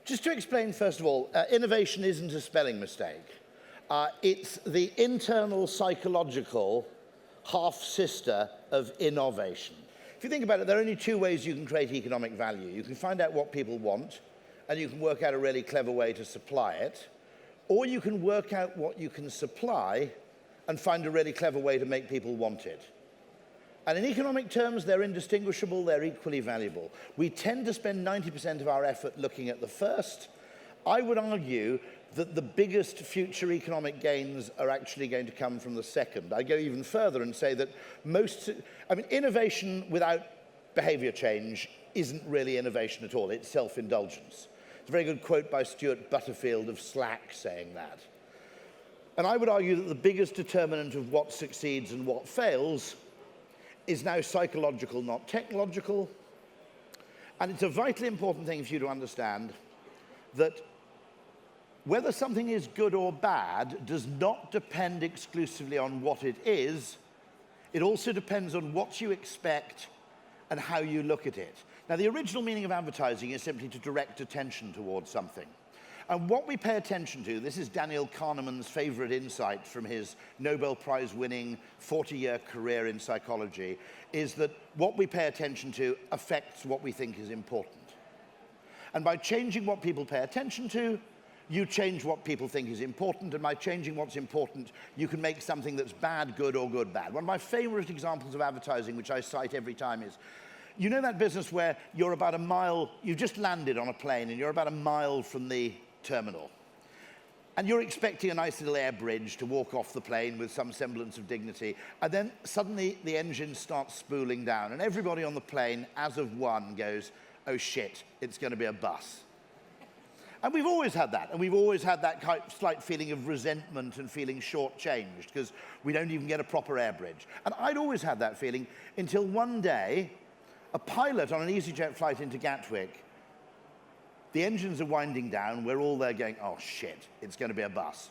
Just to explain, first of all, innovation isn't a spelling mistake. It's the internal psychological half-sister of innovation. If you think about it, there are only two ways you can create economic value. You can find out what people want, and you can work out a really clever way to supply it, or you can work out what you can supply and find a really clever way to make people want it. And in economic terms, they're indistinguishable, they're equally valuable. We tend to spend 90% of our effort looking at the first. I would argue that the biggest future economic gains are actually going to come from the second. I go even further and say that innovation without behavior change isn't really innovation at all, it's self-indulgence. It's a very good quote by Stuart Butterfield of Slack saying that. And I would argue that the biggest determinant of what succeeds and what fails is now psychological, not technological. And it's a vitally important thing for you to understand that whether something is good or bad does not depend exclusively on what it is. It also depends on what you expect and how you look at it. Now, the original meaning of advertising is simply to direct attention towards something. And what we pay attention to, this is Daniel Kahneman's favorite insight from his Nobel Prize-winning 40-year career in psychology, is that what we pay attention to affects what we think is important. And by changing what people pay attention to, you change what people think is important, and by changing what's important, you can make something that's bad, good, or good, bad. One of my favorite examples of advertising, which I cite every time, is, you know that business where you're about a mile, you've just landed on a plane, and you're about a mile from the terminal. And you're expecting a nice little air bridge to walk off the plane with some semblance of dignity, and then suddenly the engine starts spooling down, and everybody on the plane, as of one, goes, oh shit, it's going to be a bus. And we've always had that, and we've always had that kind of slight feeling of resentment and feeling shortchanged because we don't even get a proper air bridge. And I'd always had that feeling until one day, a pilot on an EasyJet flight into Gatwick, the engines are winding down, we're all there going, oh shit, it's going to be a bus.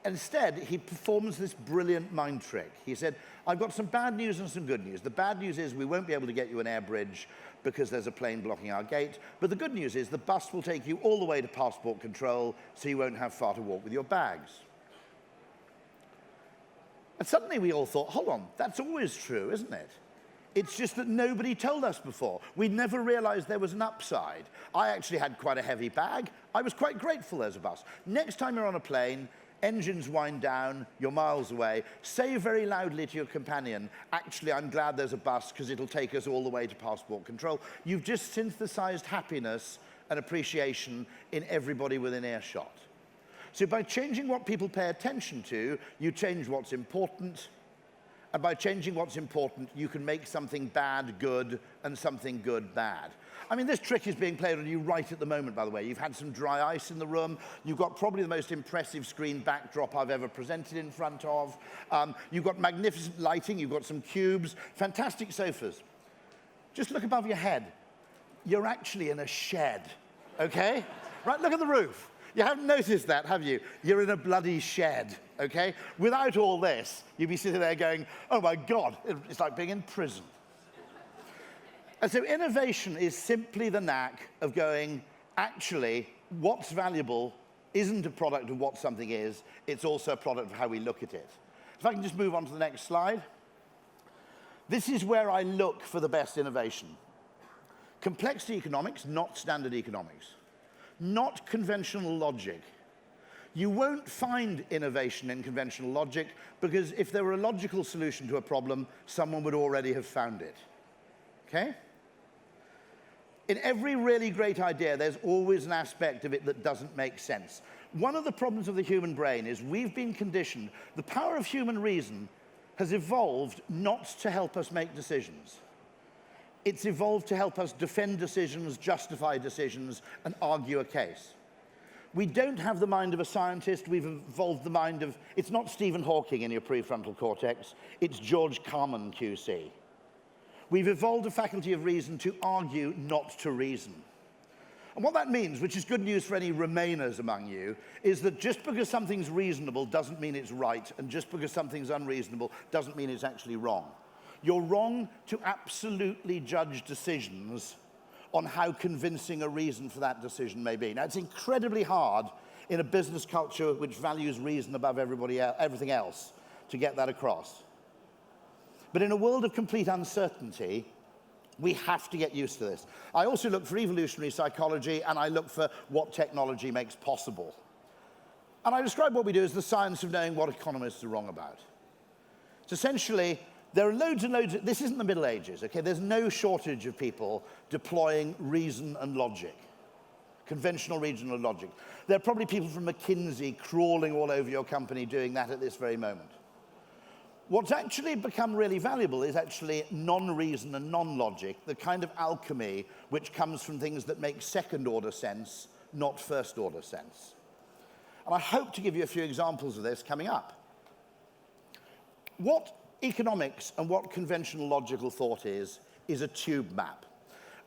Instead, he performs this brilliant mind trick. He said, I've got some bad news and some good news. The bad news is we won't be able to get you an air bridge because there's a plane blocking our gate. But the good news is the bus will take you all the way to passport control, so you won't have far to walk with your bags. And suddenly we all thought, hold on, that's always true, isn't it? It's just that nobody told us before. We never realized there was an upside. I actually had quite a heavy bag. I was quite grateful there's a bus. Next time you're on a plane, engines wind down, you're miles away, say very loudly to your companion, actually, I'm glad there's a bus because it'll take us all the way to passport control. You've just synthesized happiness and appreciation in everybody within earshot. So by changing what people pay attention to, you change what's important. And by changing what's important, you can make something bad good and something good bad. I mean, this trick is being played on you right at the moment, by the way. You've had some dry ice in the room. You've got probably the most impressive screen backdrop I've ever presented in front of. You've got magnificent lighting. You've got some cubes, fantastic sofas. Just look above your head. You're actually in a shed, okay? Right, look at the roof. You haven't noticed that, have you? You're in a bloody shed, okay? Without all this, you'd be sitting there going, oh my God, it's like being in prison. And so innovation is simply the knack of going, actually, what's valuable isn't a product of what something is, it's also a product of how we look at it. If I can just move on to the next slide. This is where I look for the best innovation. Complexity economics, not standard economics. Not conventional logic. You won't find innovation in conventional logic because if there were a logical solution to a problem, someone would already have found it. Okay? In every really great idea, there's always an aspect of it that doesn't make sense. One of the problems of the human brain is we've been conditioned. The power of human reason has evolved not to help us make decisions. It's evolved to help us defend decisions, justify decisions, and argue a case. We don't have the mind of a scientist, we've evolved the mind of, it's not Stephen Hawking in your prefrontal cortex, it's George Carman QC. We've evolved a faculty of reason to argue, not to reason. And what that means, which is good news for any Remainers among you, is that just because something's reasonable doesn't mean it's right, and just because something's unreasonable doesn't mean it's actually wrong. You're wrong to absolutely judge decisions on how convincing a reason for that decision may be. Now, it's incredibly hard in a business culture which values reason above everything else to get that across. But in a world of complete uncertainty, we have to get used to this. I also look for evolutionary psychology, and I look for what technology makes possible. And I describe what we do as the science of knowing what economists are wrong about. So essentially, there are loads and loads this isn't the Middle Ages, okay? There's no shortage of people deploying reason and logic, conventional reason and logic. There are probably people from McKinsey crawling all over your company doing that at this very moment. What's actually become really valuable is actually non-reason and non-logic, the kind of alchemy which comes from things that make second-order sense, not first-order sense. And I hope to give you a few examples of this coming up. What economics and what conventional logical thought is a tube map.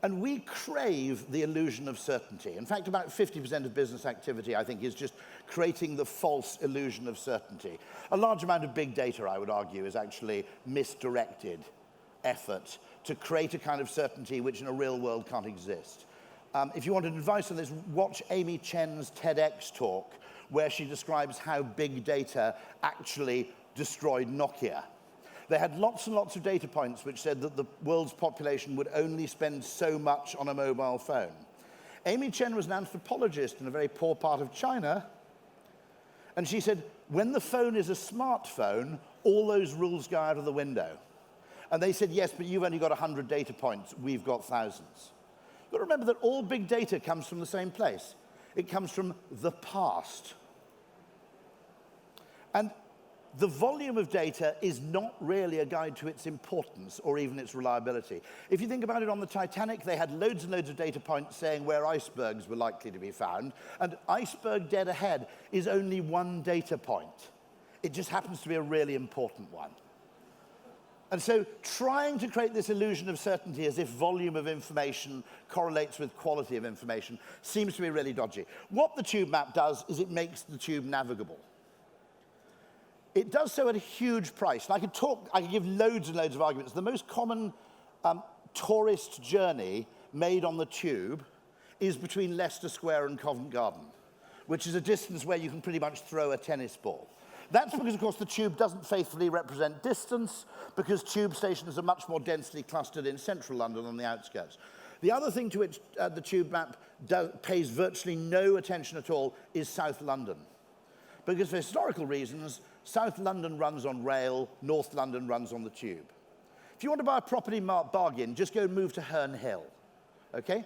And we crave the illusion of certainty. In fact, about 50% of business activity, I think, is just creating the false illusion of certainty. A large amount of big data, I would argue, is actually misdirected effort to create a kind of certainty which in a real world can't exist. If you wanted advice on this, watch Amy Chen's TEDx talk, where she describes how big data actually destroyed Nokia. They had lots and lots of data points which said that the world's population would only spend so much on a mobile phone. Amy Chen was an anthropologist in a very poor part of China, and she said, when the phone is a smartphone, all those rules go out of the window. And they said, yes, but you've only got 100 data points, we've got thousands. But remember that all big data comes from the same place. It comes from the past. And the volume of data is not really a guide to its importance or even its reliability. If you think about it, on the Titanic, they had loads and loads of data points saying where icebergs were likely to be found, and iceberg dead ahead is only one data point. It just happens to be a really important one. And so trying to create this illusion of certainty as if volume of information correlates with quality of information seems to be really dodgy. What the tube map does is it makes the tube navigable. It does so at a huge price. And I could give loads and loads of arguments. The most common tourist journey made on the tube is between Leicester Square and Covent Garden, which is a distance where you can pretty much throw a tennis ball. That's because, of course, the tube doesn't faithfully represent distance, because tube stations are much more densely clustered in central London than the outskirts. The other thing to which the tube map pays virtually no attention at all is South London. Because for historical reasons, South London runs on rail, North London runs on the tube. If you want to buy a property bargain, just go and move to Herne Hill, okay?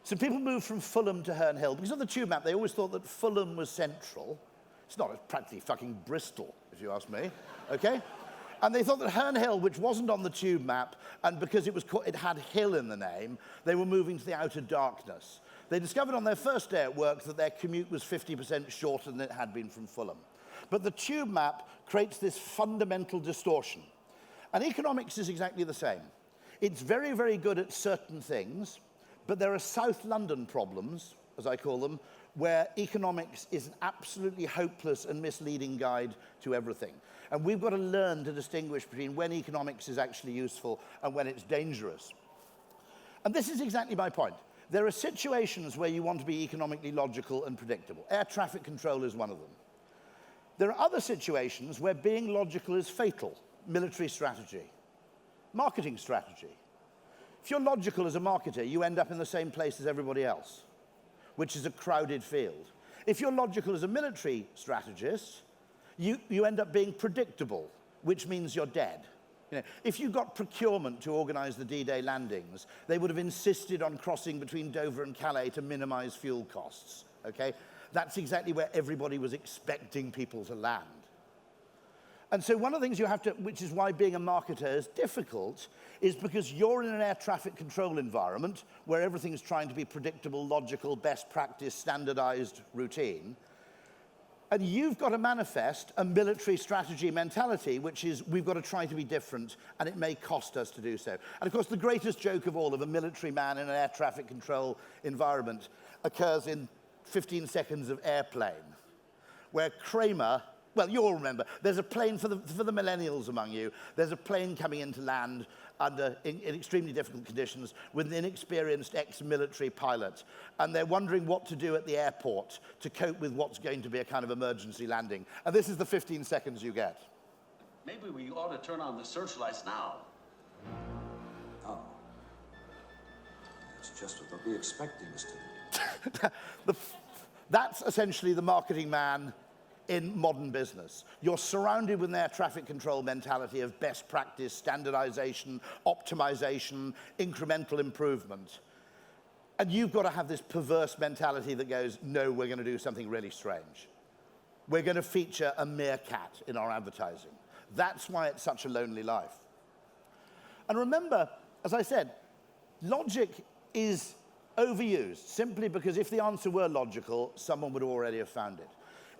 So people move from Fulham to Herne Hill. Because on the tube map, they always thought that Fulham was central. It's not, it's practically fucking Bristol, if you ask me, okay? And they thought that Herne Hill, which wasn't on the tube map, and because it had hill in the name, they were moving to the outer darkness. They discovered on their first day at work that their commute was 50% shorter than it had been from Fulham. But the tube map creates this fundamental distortion. And economics is exactly the same. It's very, very good at certain things, but there are South London problems, as I call them, where economics is an absolutely hopeless and misleading guide to everything. And we've got to learn to distinguish between when economics is actually useful and when it's dangerous. And this is exactly my point. There are situations where you want to be economically logical and predictable. Air traffic control is one of them. There are other situations where being logical is fatal. Military strategy, marketing strategy. If you're logical as a marketer, you end up in the same place as everybody else, which is a crowded field. If you're logical as a military strategist, you end up being predictable, which means you're dead. You know, if you got procurement to organize the D-Day landings, they would have insisted on crossing between Dover and Calais to minimize fuel costs, okay? That's exactly where everybody was expecting people to land. And so one of the things you have to, which is why being a marketer is difficult, is because you're in an air traffic control environment where everything's trying to be predictable, logical, best practice, standardized, routine. And you've got to manifest a military strategy mentality, which is we've got to try to be different, and it may cost us to do so. And of course, the greatest joke of all of a military man in an air traffic control environment occurs in 15 seconds of Airplane, where Kramer Well, you all remember, there's a plane, for the millennials among you, there's a plane coming into land in extremely difficult conditions with an inexperienced ex-military pilot, and they're wondering what to do at the airport to cope with what's going to be a kind of emergency landing. And this is the 15 seconds you get. Maybe we ought to turn on the searchlights now. Oh. That's just what they'll be expecting us to do. That's essentially the marketing man in modern business. You're surrounded with their traffic control mentality of best practice, standardization, optimization, incremental improvement. And you've got to have this perverse mentality that goes, no, we're going to do something really strange. We're going to feature a meerkat in our advertising. That's why it's such a lonely life. And remember, as I said, logic is overused simply because if the answer were logical, someone would already have found it.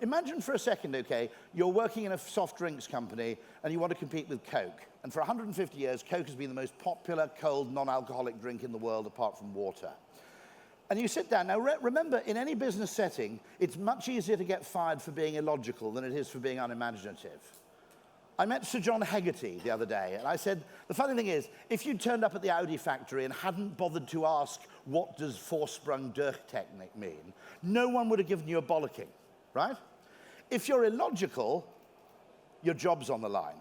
Imagine for a second, okay, you're working in a soft drinks company and you want to compete with Coke. And for 150 years, Coke has been the most popular cold, non-alcoholic drink in the world apart from water. And you sit down. Now, remember, in any business setting, it's much easier to get fired for being illogical than it is for being unimaginative. I met Sir John Hegarty the other day, and I said, the funny thing is, if you'd turned up at the Audi factory and hadn't bothered to ask, what does Vorsprung durch technique mean, no one would have given you a bollocking, right? If you're illogical, your job's on the line.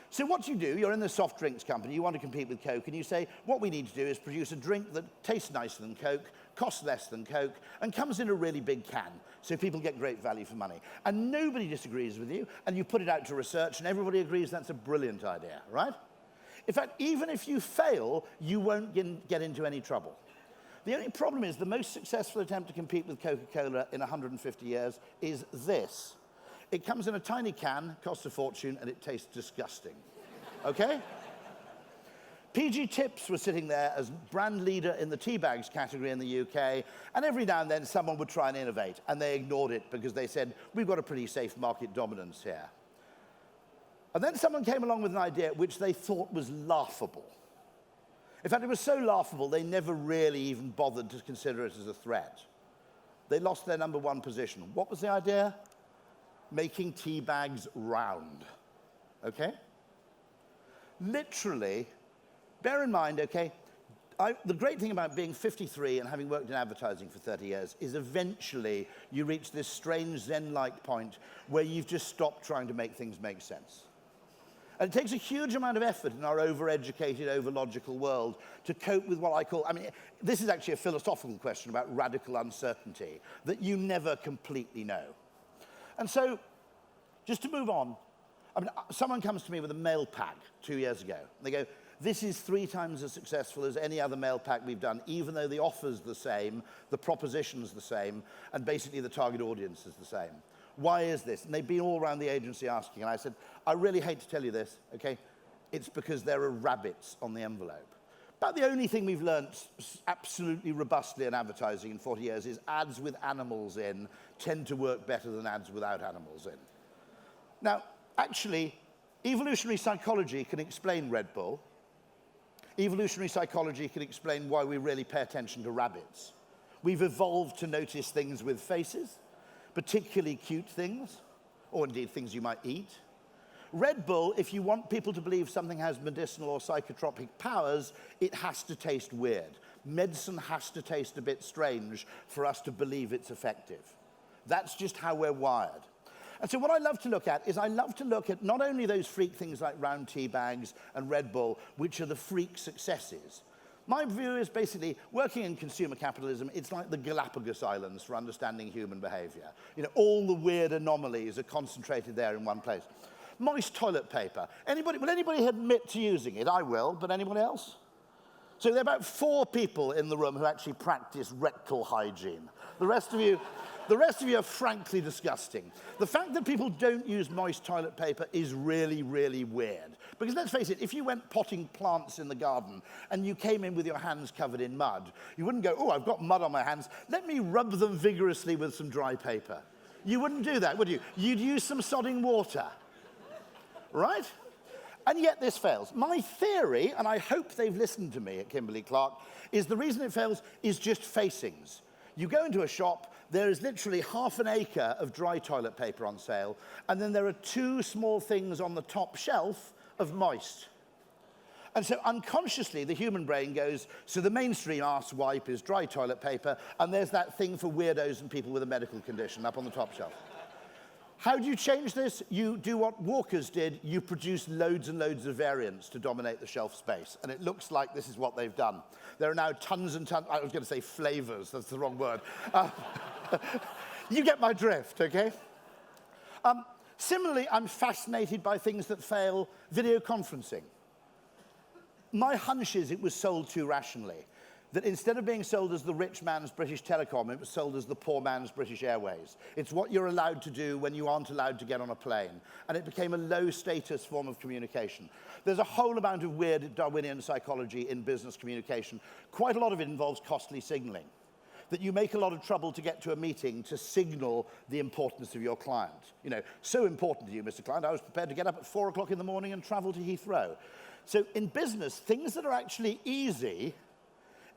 So what you do, you're in the soft drinks company, you want to compete with Coke, and you say, what we need to do is produce a drink that tastes nicer than Coke, costs less than Coke, and comes in a really big can, so people get great value for money. And nobody disagrees with you, and you put it out to research, and everybody agrees that's a brilliant idea, right? In fact, even if you fail, you won't get into any trouble. The only problem is the most successful attempt to compete with Coca-Cola in 150 years is this. It comes in a tiny can, costs a fortune, and it tastes disgusting. Okay? PG Tips was sitting there as brand leader in the tea bags category in the UK, and every now and then someone would try and innovate, and they ignored it because they said, we've got a pretty safe market dominance here. And then someone came along with an idea which they thought was laughable. In fact, it was so laughable, they never really even bothered to consider it as a threat. They lost their number one position. What was the idea? Making tea bags round, okay? Literally, bear in mind, okay, the great thing about being 53 and having worked in advertising for 30 years is eventually you reach this strange Zen-like point where you've just stopped trying to make things make sense. And it takes a huge amount of effort in our over-educated, over-logical world to cope with what I call, I mean, this is actually a philosophical question about radical uncertainty, that you never completely know. And so, just to move on, I mean, someone comes to me with a mail pack 2 years ago. They go, this is 3 times as successful as any other mail pack we've done, even though the offer's the same, the proposition's the same, and basically the target audience is the same. Why is this? And they've been all around the agency asking, and I said, I really hate to tell you this, okay? It's because there are rabbits on the envelope. About the only thing we've learned absolutely robustly in advertising in 40 years is ads with animals in tend to work better than ads without animals in. Now, actually, evolutionary psychology can explain Red Bull. Evolutionary psychology can explain why we really pay attention to rabbits. We've evolved to notice things with faces, particularly cute things, or indeed things you might eat. Red Bull, if you want people to believe something has medicinal or psychotropic powers, it has to taste weird. Medicine has to taste a bit strange for us to believe it's effective. That's just how we're wired. And so what I love to look at is I love to look at not only those freak things like round tea bags and Red Bull, which are the freak successes. My view is basically, working in consumer capitalism, it's like the Galapagos Islands for understanding human behavior. You know, all the weird anomalies are concentrated there in one place. Moist toilet paper. Will anybody admit to using it? I will, but anyone else? So there are about 4 people in the room who actually practice rectal hygiene. The rest of you are frankly disgusting. The fact that people don't use moist toilet paper is really, really weird. Because let's face it, if you went potting plants in the garden and you came in with your hands covered in mud, you wouldn't go, oh, I've got mud on my hands, let me rub them vigorously with some dry paper. You wouldn't do that, would you? You'd use some sodding water, right? And yet this fails. My theory, and I hope they've listened to me at Kimberly-Clark, is the reason it fails is just facings. You go into a shop, there is literally half an acre of dry toilet paper on sale, and then there are 2 small things on the top shelf of moist. And so unconsciously, the human brain goes, so the mainstream arse wipe is dry toilet paper, and there's that thing for weirdos and people with a medical condition up on the top shelf. How do you change this? You do what Walkers did. You produce loads and loads of variants to dominate the shelf space. And it looks like this is what they've done. There are now tons and tons, I was going to say flavors, that's the wrong word. You get my drift, okay? Similarly, I'm fascinated by things that fail. Video conferencing. My hunch is it was sold too rationally. That instead of being sold as the rich man's British Telecom, it was sold as the poor man's British Airways. It's what you're allowed to do when you aren't allowed to get on a plane. And it became a low-status form of communication. There's a whole amount of weird Darwinian psychology in business communication. Quite a lot of it involves costly signaling. That you make a lot of trouble to get to a meeting to signal the importance of your client. You know, so important to you, Mr. Client, I was prepared to get up at 4 o'clock in the morning and travel to Heathrow. So in business, things that are actually easy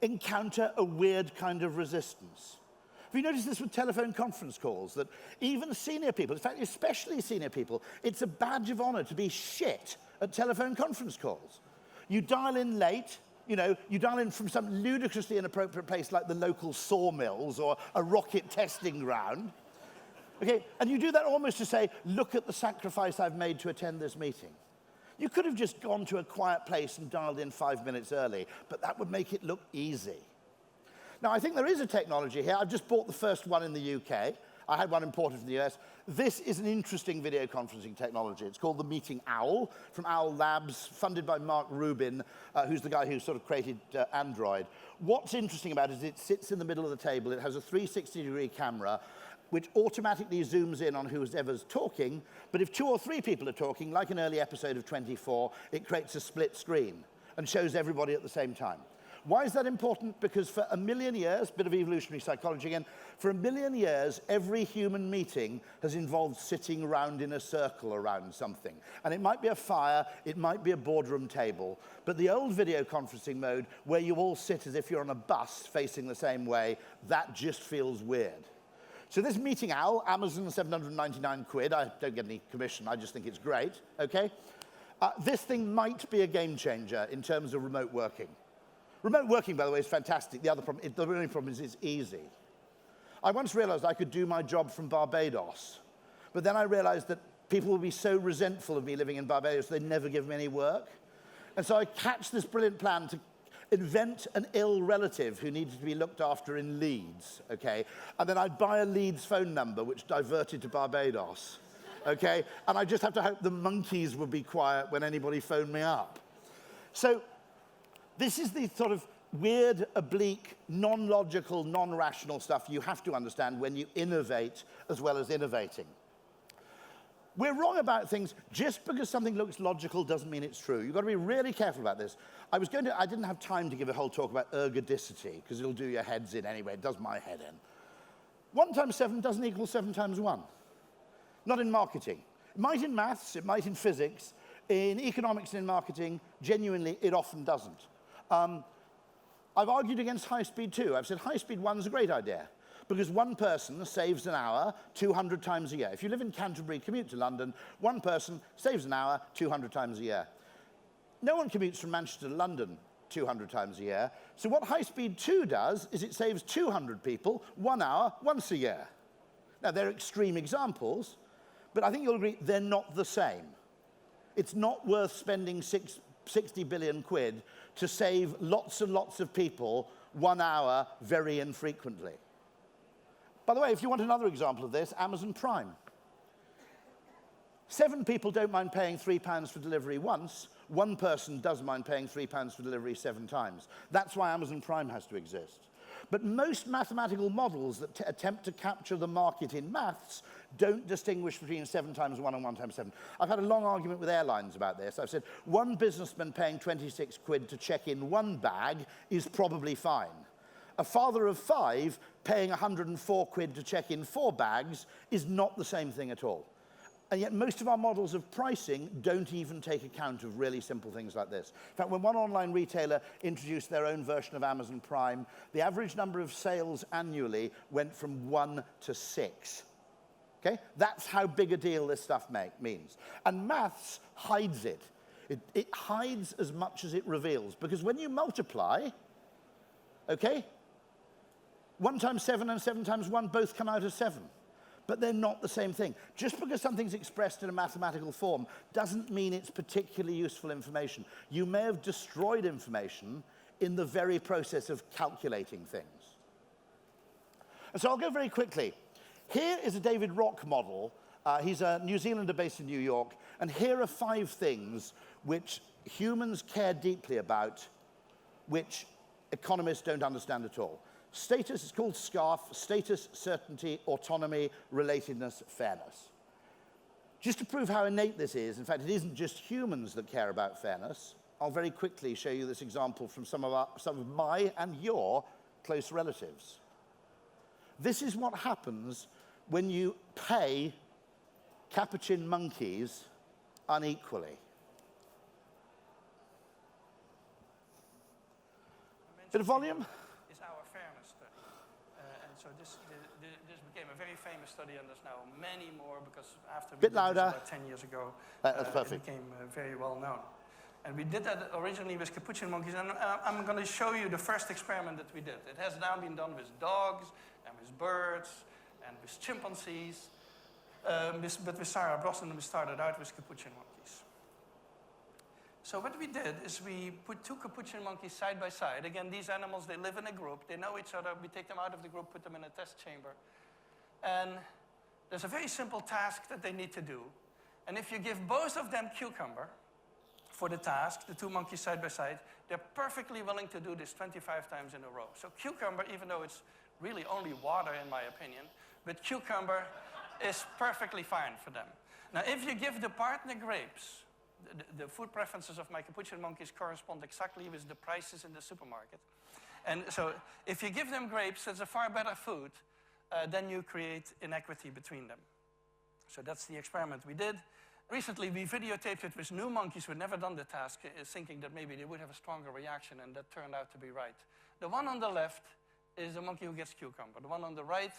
encounter a weird kind of resistance. Have you noticed this with telephone conference calls? That even senior people, in fact, especially senior people, it's a badge of honor to be shit at telephone conference calls. You dial in late, you know, you dial in from some ludicrously inappropriate place like the local sawmills or a rocket testing ground. Okay, and you do that almost to say, look at the sacrifice I've made to attend this meeting. You could have just gone to a quiet place and dialed in 5 minutes early, but that would make it look easy. Now, I think there is a technology here. I've just bought the first one in the UK. I had one imported from the US. This is an interesting video conferencing technology. It's called the Meeting Owl from Owl Labs, funded by Mark Rubin, who's the guy who sort of created Android. What's interesting about it is it sits in the middle of the table. It has a 360-degree camera, which automatically zooms in on whoever's talking, but if 2 or 3 people are talking, like an early episode of 24, it creates a split screen and shows everybody at the same time. Why is that important? Because for 1 million years, bit of evolutionary psychology again, for 1 million years, every human meeting has involved sitting around in a circle around something. And it might be a fire, it might be a boardroom table, but the old video conferencing mode, where you all sit as if you're on a bus facing the same way, that just feels weird. So this Meeting Owl, Amazon, 799 quid. I don't get any commission, I just think it's great, okay? This thing might be a game changer in terms of remote working. Remote working, by the way, is fantastic. The only problem is it's easy. I once realized I could do my job from Barbados, but then I realized that people would be so resentful of me living in Barbados, they'd never give me any work. And so I hatched this brilliant plan to invent an ill relative who needed to be looked after in Leeds, okay? And then I'd buy a Leeds phone number, which diverted to Barbados, okay? And I just have to hope the monkeys would be quiet when anybody phoned me up. So this is the sort of weird, oblique, non-logical, non-rational stuff you have to understand when you innovate as well as innovating. We're wrong about things. Just because something looks logical doesn't mean it's true. You've got to be really careful about this. I didn't have time to give a whole talk about ergodicity, because it'll do your heads in anyway. It does my head in. 1 times 7 doesn't equal 7 times 1. Not in marketing. It might in maths, it might in physics. In economics and in marketing, genuinely, it often doesn't. I've argued against high speed too. I've said high speed 1 is a great idea, because one person saves an hour 200 times a year. If you live in Canterbury, commute to London, one person saves an hour 200 times a year. No one commutes from Manchester to London 200 times a year. So what high speed 2 does is it saves 200 people 1 hour once a year. Now, they're extreme examples, but I think you'll agree they're not the same. It's not worth spending 60 billion quid to save lots and lots of people 1 hour very infrequently. By the way, if you want another example of this, Amazon Prime. 7 people don't mind paying £3 for delivery once. 1 person does mind paying £3 for delivery 7 times. That's why Amazon Prime has to exist. But most mathematical models that attempt to capture the market in maths don't distinguish between 7 times 1 and 1 times 7. I've had a long argument with airlines about this. I've said one businessman paying 26 quid to check in 1 bag is probably fine. A father of 5 paying 104 quid to check in 4 bags is not the same thing at all. And yet most of our models of pricing don't even take account of really simple things like this. In fact, when one online retailer introduced their own version of Amazon Prime, the average number of sales annually went from 1 to 6. Okay? That's how big a deal this stuff means. And maths hides it. It hides as much as it reveals. Because when you multiply, okay, 1 times 7 and 7 times 1 both come out as 7. But they're not the same thing. Just because something's expressed in a mathematical form doesn't mean it's particularly useful information. You may have destroyed information in the very process of calculating things. And so I'll go very quickly. Here is a David Rock model. He's a New Zealander based in New York. And here are 5 things which humans care deeply about, which economists don't understand at all. Status is called SCARF: status, certainty, autonomy, relatedness, fairness. Just to prove how innate this is, in fact, it isn't just humans that care about fairness. I'll very quickly show you this example from some of my and your close relatives. This is what happens when you pay capuchin monkeys unequally. Bit of volume? A very famous study, and there's now many more because after we Bit did this louder. about 10 years ago, That's perfect. it became very well known. And we did that originally with capuchin monkeys, and I'm going to show you the first experiment that we did. It has now been done with dogs, and with birds, and with chimpanzees, but with Sarah Brosnan, we started out with capuchin monkeys. So what we did is we put 2 capuchin monkeys side by side. Again, these animals, they live in a group, they know each other. We take them out of the group, put them in a test chamber. And there's a very simple task that they need to do. And if you give both of them cucumber for the task, the 2 monkeys side by side, they're perfectly willing to do this 25 times in a row. So cucumber, even though it's really only water in my opinion, but cucumber is perfectly fine for them. Now, if you give the partner grapes, the food preferences of my capuchin monkeys correspond exactly with the prices in the supermarket. And so if you give them grapes, it's a far better food. Then you create inequity between them. So that's the experiment we did. Recently, we videotaped it with new monkeys who had never done the task, thinking that maybe they would have a stronger reaction, and that turned out to be right. The one on the left is the monkey who gets cucumber. The one on the right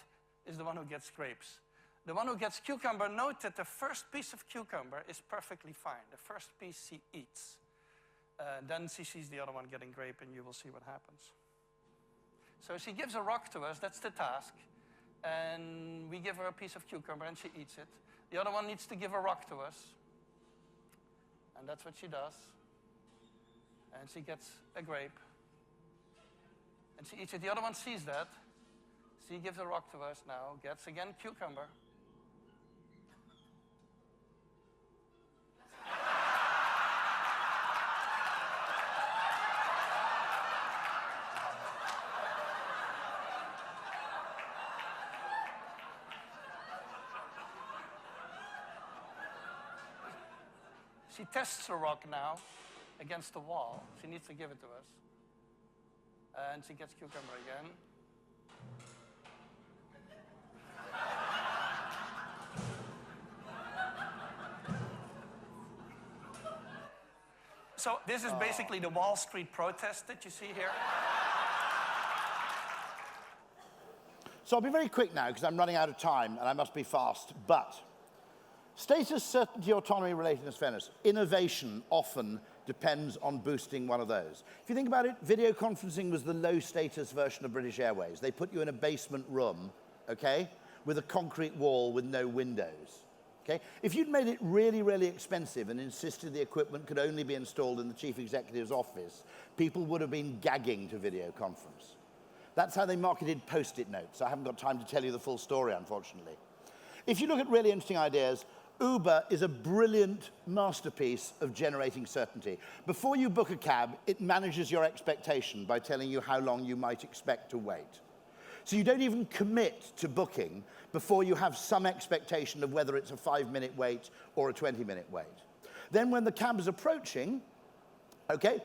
is the one who gets grapes. The one who gets cucumber, note that the first piece of cucumber is perfectly fine. The first piece she eats. Then she sees the other one getting grape, and you will see what happens. So she gives a rock to us, that's the task. And we give her a piece of cucumber and she eats it. The other one needs to give a rock to us. And that's what she does. And she gets a grape. And she eats it. The other one sees that. She gives a rock to us now, gets again cucumber. She tests the rock now against the wall. She needs to give it to us. And she gets cucumber again. So this is basically the Wall Street protest that you see here. So I'll be very quick now because I'm running out of time and I must be fast. But status, certainty, autonomy, relatedness, fairness. Innovation often depends on boosting one of those. If you think about it, video conferencing was the low-status version of British Airways. They put you in a basement room, okay, with a concrete wall with no windows. Okay? If you'd made it really, really expensive and insisted the equipment could only be installed in the chief executive's office, people would have been gagging to video conference. That's how they marketed Post-it notes. I haven't got time to tell you the full story, unfortunately. If you look at really interesting ideas, Uber is a brilliant masterpiece of generating certainty. Before you book a cab, it manages your expectation by telling you how long you might expect to wait. So you don't even commit to booking before you have some expectation of whether it's a 5-minute wait or a 20-minute wait. Then when the cab is approaching, okay,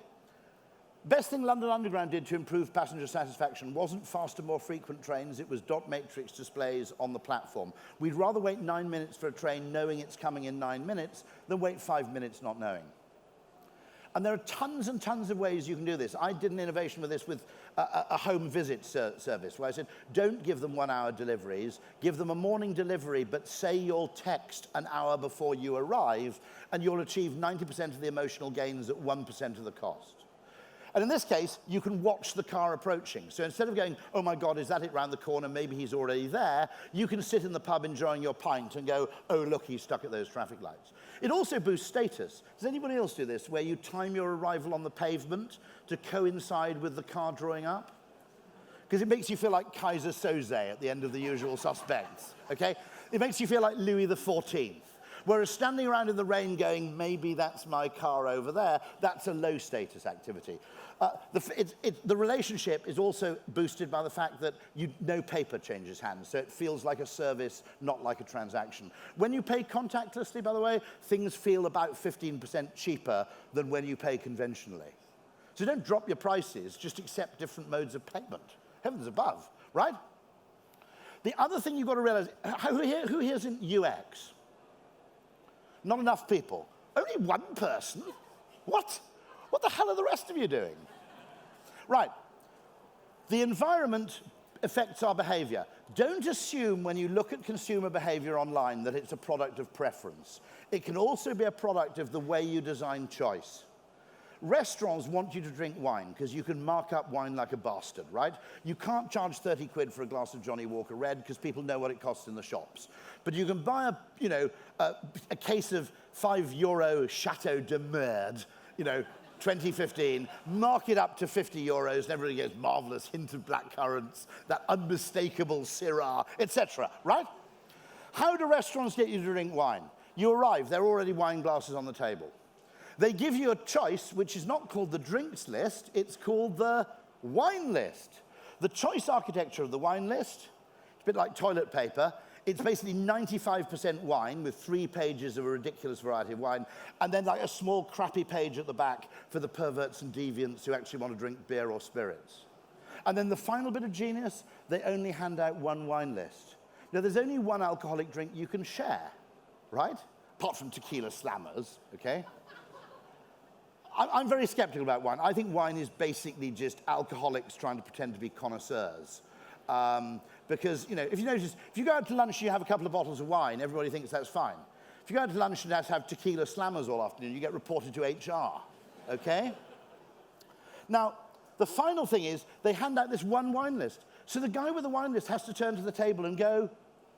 Best thing London Underground did to improve passenger satisfaction wasn't faster, more frequent trains, it was dot matrix displays on the platform. We'd rather wait 9 minutes for a train knowing it's coming in 9 minutes than wait 5 minutes not knowing. And there are tons and tons of ways you can do this. I did an innovation with this with a home visit service where I said, don't give them 1 hour deliveries, give them a morning delivery, but say you'll text an hour before you arrive, and you'll achieve 90% of the emotional gains at 1% of the cost. And in this case, you can watch the car approaching. So instead of going, oh my God, is that it round the corner? Maybe he's already there. You can sit in the pub enjoying your pint and go, oh, look, he's stuck at those traffic lights. It also boosts status. Does anybody else do this, where you time your arrival on the pavement to coincide with the car drawing up? Because it makes you feel like Kaiser Soze at the end of The Usual Suspects, okay? It makes you feel like Louis XIV. Whereas standing around in the rain going, maybe that's my car over there, that's a low status activity. The relationship is also boosted by the fact that no paper changes hands, so it feels like a service, not like a transaction. When you pay contactlessly, by the way, things feel about 15% cheaper than when you pay conventionally. So don't drop your prices, just accept different modes of payment. Heavens above, right? The other thing you've got to realize, who here's in UX? Not enough people. Only one person? What? What the hell are the rest of you doing? Right. The environment affects our behavior. Don't assume when you look at consumer behavior online that it's a product of preference. It can also be a product of the way you design choice. Restaurants want you to drink wine because you can mark up wine like a bastard, right? You can't charge 30 quid for a glass of Johnny Walker Red because people know what it costs in the shops. But you can buy a case of €5 Chateau de Merde, 2015, mark it up to €50, and everybody goes, marvelous, hint of black currants, that unmistakable Syrah, etc., right? How do restaurants get you to drink wine? You arrive, there are already wine glasses on the table. They give you a choice, which is not called the drinks list, it's called the wine list. The choice architecture of the wine list, it's a bit like toilet paper. It's basically 95% wine with 3 pages of a ridiculous variety of wine, and then like a small crappy page at the back for the perverts and deviants who actually want to drink beer or spirits. And then the final bit of genius, they only hand out 1 wine list. Now, there's only 1 alcoholic drink you can share, right? Apart from tequila slammers, okay? I'm very skeptical about wine. I think wine is basically just alcoholics trying to pretend to be connoisseurs. Because, if you notice, if you go out to lunch and you have a couple of bottles of wine, everybody thinks that's fine. If you go out to lunch and have tequila slammers all afternoon, you get reported to HR, okay? Now, the final thing is they hand out this 1 wine list. So the guy with the wine list has to turn to the table and go,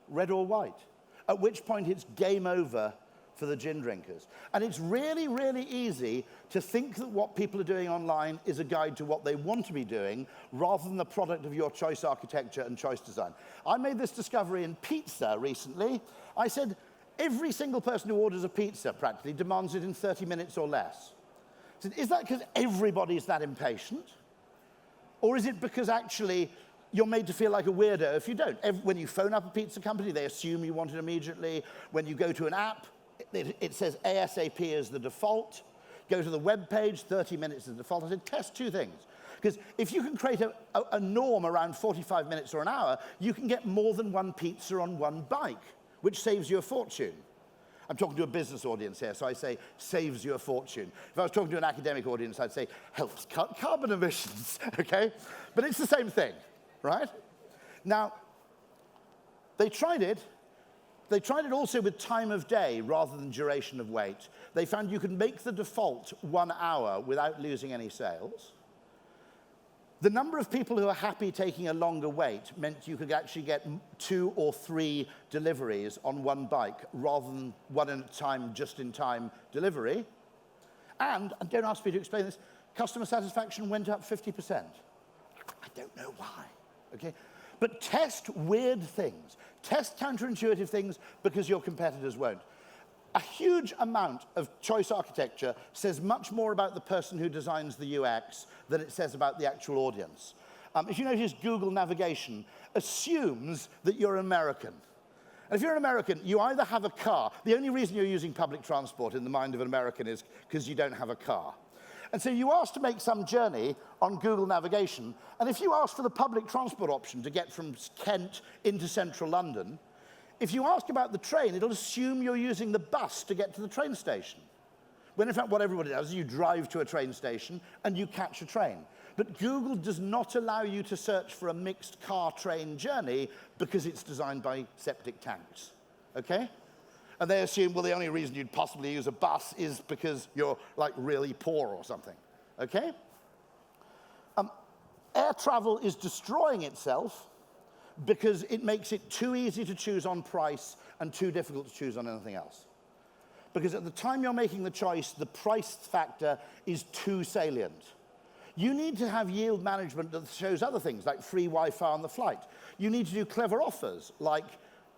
red or white, at which point it's game over for the gin drinkers. And it's really, really easy to think that what people are doing online is a guide to what they want to be doing rather than the product of your choice architecture and choice design. I made this discovery in pizza recently. I said, every single person who orders a pizza practically demands it in 30 minutes or less. I said, is that because everybody's that impatient? Or is it because actually you're made to feel like a weirdo if you don't? When you phone up a pizza company, they assume you want it immediately. When you go to an app, it says ASAP as the default. Go to the web page, 30 minutes is the default. I said, test 2 things. Because if you can create a norm around 45 minutes or an hour, you can get more than 1 pizza on 1 bike, which saves you a fortune. I'm talking to a business audience here, so I say, saves you a fortune. If I was talking to an academic audience, I'd say, helps cut carbon emissions, okay? But it's the same thing, right? Now, they tried it. They tried it also with time of day rather than duration of wait. They found you could make the default 1 hour without losing any sales. The number of people who are happy taking a longer wait meant you could actually get 2 or 3 deliveries on 1 bike rather than 1 at a time, just-in-time delivery. And don't ask me to explain this, customer satisfaction went up 50%. I don't know why, okay? But test weird things. Test counterintuitive things because your competitors won't. A huge amount of choice architecture says much more about the person who designs the UX than it says about the actual audience. If you notice, Google navigation assumes that you're American. And if you're an American, you either have a car. The only reason you're using public transport in the mind of an American is because you don't have a car. And so you ask to make some journey on Google navigation, and if you ask for the public transport option to get from Kent into central London, if you ask about the train, it'll assume you're using the bus to get to the train station. When in fact what everybody does is you drive to a train station and you catch a train. But Google does not allow you to search for a mixed car-train journey because it's designed by septic tanks, okay? And they assume, well, the only reason you'd possibly use a bus is because you're, like, really poor or something, okay? Air travel is destroying itself because it makes it too easy to choose on price and too difficult to choose on anything else. Because at the time you're making the choice, the price factor is too salient. You need to have yield management that shows other things, like free Wi-Fi on the flight. You need to do clever offers, like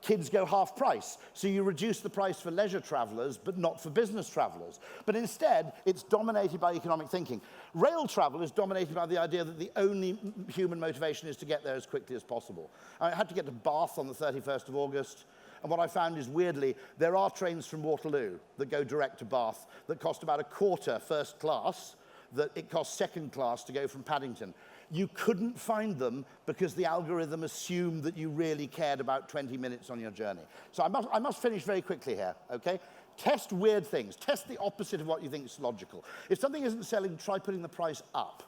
kids go half price, so you reduce the price for leisure travelers, but not for business travelers. But instead, it's dominated by economic thinking. Rail travel is dominated by the idea that the only human motivation is to get there as quickly as possible. I had to get to Bath on the 31st of August, and what I found is, weirdly, there are trains from Waterloo that go direct to Bath that cost about a quarter first class, that it costs second class to go from Paddington. You couldn't find them because the algorithm assumed that you really cared about 20 minutes on your journey. So I must finish very quickly here, okay? Test weird things. Test the opposite of what you think is logical. If something isn't selling, try putting the price up.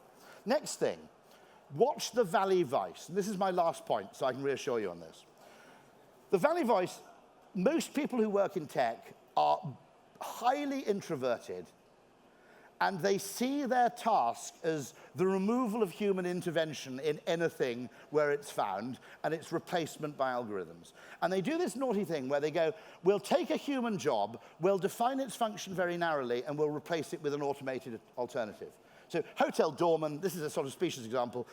Next thing, watch the Valley Vice. And this is my last point, so I can reassure you on this. The Valley Vice, most people who work in tech are highly introverted, and they see their task as the removal of human intervention in anything where it's found, and its replacement by algorithms. And they do this naughty thing where they go, we'll take a human job, we'll define its function very narrowly, and we'll replace it with an automated alternative. So Hotel Doorman, this is a sort of specious example.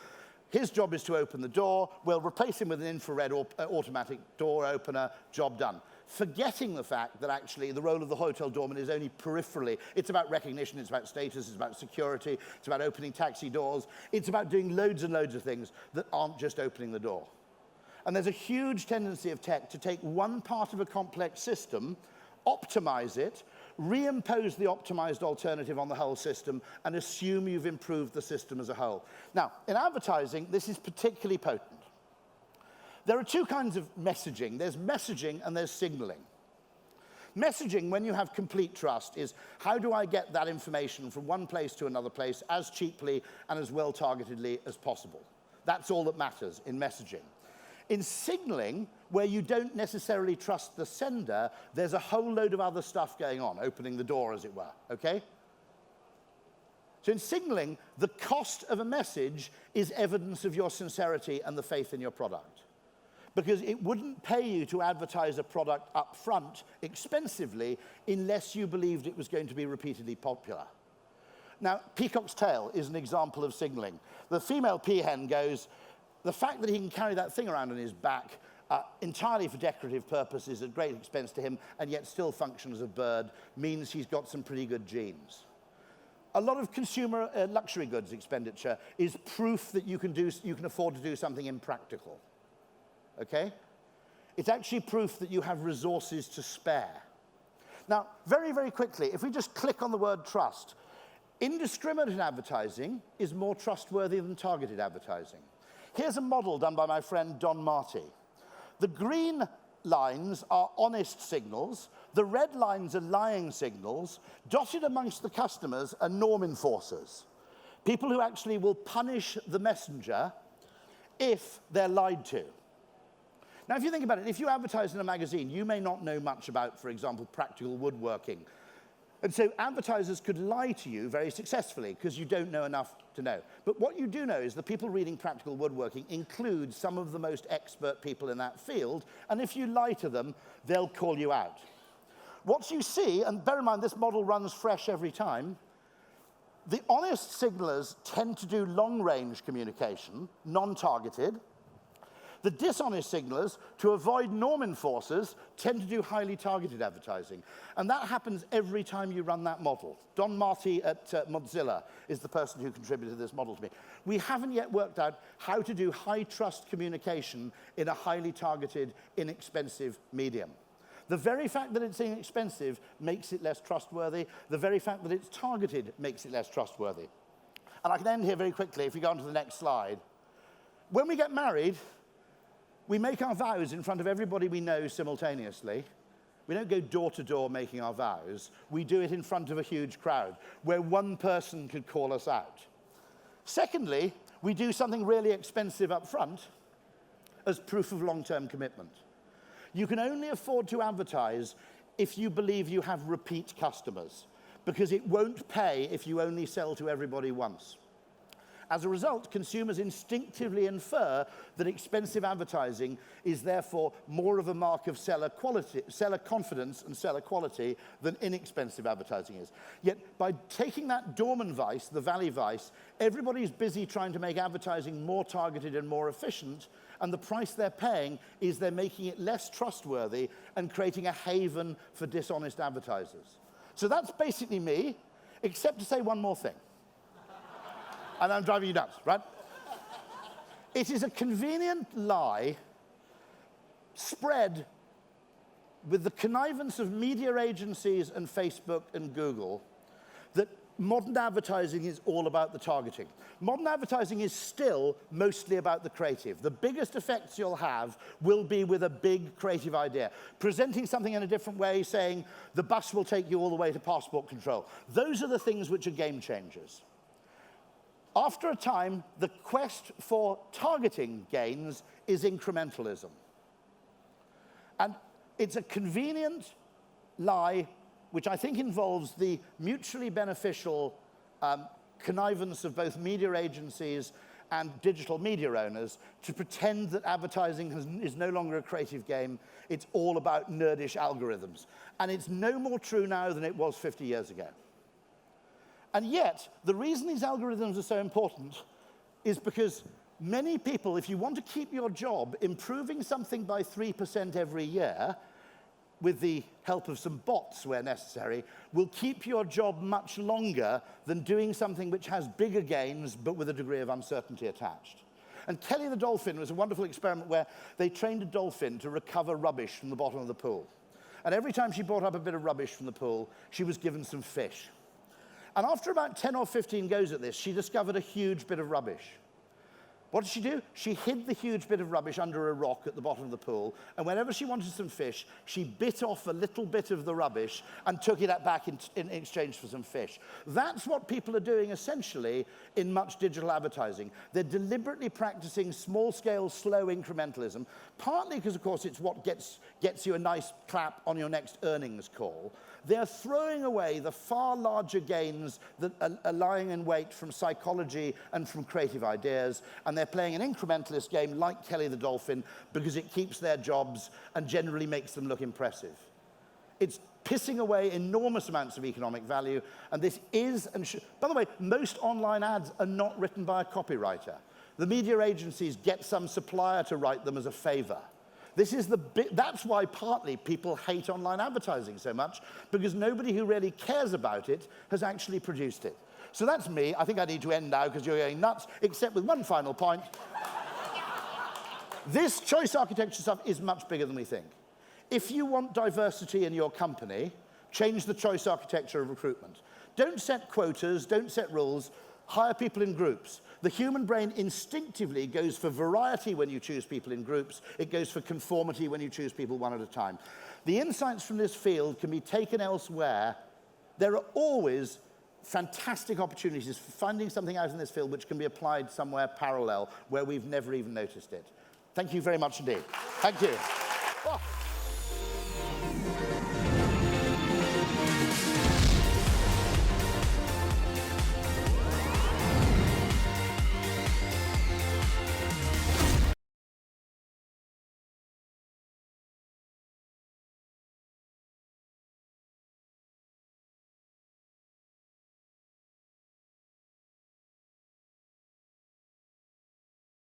His job is to open the door, we'll replace him with an infrared automatic door opener, job done. Forgetting the fact that actually the role of the hotel doorman is only peripherally. It's about recognition, it's about status, it's about security, it's about opening taxi doors. It's about doing loads and loads of things that aren't just opening the door. And there's a huge tendency of tech to take one part of a complex system, optimize it, reimpose the optimized alternative on the whole system, and assume you've improved the system as a whole. Now, in advertising, this is particularly potent. There are two kinds of messaging. There's messaging and there's signaling. Messaging, when you have complete trust, is how do I get that information from one place to another place as cheaply and as well-targetedly as possible? That's all that matters in messaging. In signaling, where you don't necessarily trust the sender, there's a whole load of other stuff going on, opening the door, as it were, okay? So in signaling, the cost of a message is evidence of your sincerity and the faith in your product. Because it wouldn't pay you to advertise a product up front expensively unless you believed it was going to be repeatedly popular. Now, Peacock's tail is an example of signaling. The female peahen goes, the fact that he can carry that thing around on his back entirely for decorative purposes at great expense to him and yet still function as a bird means he's got some pretty good genes. A lot of consumer luxury goods expenditure is proof that you can afford to do something impractical. Okay? It's actually proof that you have resources to spare. Now, very, very quickly, if we just click on the word trust, indiscriminate advertising is more trustworthy than targeted advertising. Here's a model done by my friend Don Marty. The green lines are honest signals, the red lines are lying signals, dotted amongst the customers are norm enforcers, people who actually will punish the messenger if they're lied to. Now, if you think about it, if you advertise in a magazine, you may not know much about, for example, practical woodworking. And so advertisers could lie to you very successfully because you don't know enough to know. But what you do know is the people reading practical woodworking include some of the most expert people in that field, and if you lie to them, they'll call you out. What you see, and bear in mind this model runs fresh every time, the honest signalers tend to do long-range communication, non-targeted. The dishonest signalers, to avoid norm enforcers, tend to do highly targeted advertising. And that happens every time you run that model. Don Marty at Mozilla is the person who contributed this model to me. We haven't yet worked out how to do high-trust communication in a highly targeted, inexpensive medium. The very fact that it's inexpensive makes it less trustworthy. The very fact that it's targeted makes it less trustworthy. And I can end here very quickly if we go on to the next slide. When we get married, we make our vows in front of everybody we know simultaneously. We don't go door to door making our vows. We do it in front of a huge crowd where one person could call us out. Secondly, we do something really expensive up front as proof of long-term commitment. You can only afford to advertise if you believe you have repeat customers, because it won't pay if you only sell to everybody once. As a result, consumers instinctively infer that expensive advertising is therefore more of a mark of seller confidence and seller quality than inexpensive advertising is. Yet by taking that Dorman vice, the Valley vice, everybody's busy trying to make advertising more targeted and more efficient, and the price they're paying is they're making it less trustworthy and creating a haven for dishonest advertisers. So that's basically me, except to say one more thing. And I'm driving you nuts, right? It is a convenient lie spread with the connivance of media agencies and Facebook and Google that modern advertising is all about the targeting. Modern advertising is still mostly about the creative. The biggest effects you'll have will be with a big creative idea. Presenting something in a different way, saying the bus will take you all the way to passport control. Those are the things which are game changers. After a time, the quest for targeting gains is incrementalism. And it's a convenient lie which I think involves the mutually beneficial connivance of both media agencies and digital media owners to pretend that advertising is no longer a creative game. It's all about nerdish algorithms. And it's no more true now than it was 50 years ago. And yet, the reason these algorithms are so important is because many people, if you want to keep your job, improving something by 3% every year, with the help of some bots where necessary, will keep your job much longer than doing something which has bigger gains but with a degree of uncertainty attached. And Kelly the dolphin was a wonderful experiment where they trained a dolphin to recover rubbish from the bottom of the pool. And every time she brought up a bit of rubbish from the pool, she was given some fish. And after about 10 or 15 goes at this, she discovered a huge bit of rubbish. What did she do? She hid the huge bit of rubbish under a rock at the bottom of the pool, and whenever she wanted some fish, she bit off a little bit of the rubbish and took it back in exchange for some fish. That's what people are doing essentially in much digital advertising. They're deliberately practicing small-scale, slow incrementalism, partly because, of course, it's what gets you a nice clap on your next earnings call. They're throwing away the far larger gains that are lying in wait from psychology and from creative ideas, and they're playing an incrementalist game like Kelly the dolphin because it keeps their jobs and generally makes them look impressive. It's pissing away enormous amounts of economic value, and this is and should... By the way, most online ads are not written by a copywriter. The media agencies get some supplier to write them as a favor. That's why partly people hate online advertising so much, because nobody who really cares about it has actually produced it. So that's me. I think I need to end now because you're going nuts, except with one final point. This choice architecture stuff is much bigger than we think. If you want diversity in your company, change the choice architecture of recruitment. Don't set quotas, don't set rules, hire people in groups. The human brain instinctively goes for variety when you choose people in groups. It goes for conformity when you choose people one at a time. The insights from this field can be taken elsewhere. There are always fantastic opportunities for finding something out in this field which can be applied somewhere parallel where we've never even noticed it. Thank you very much indeed. Thank you.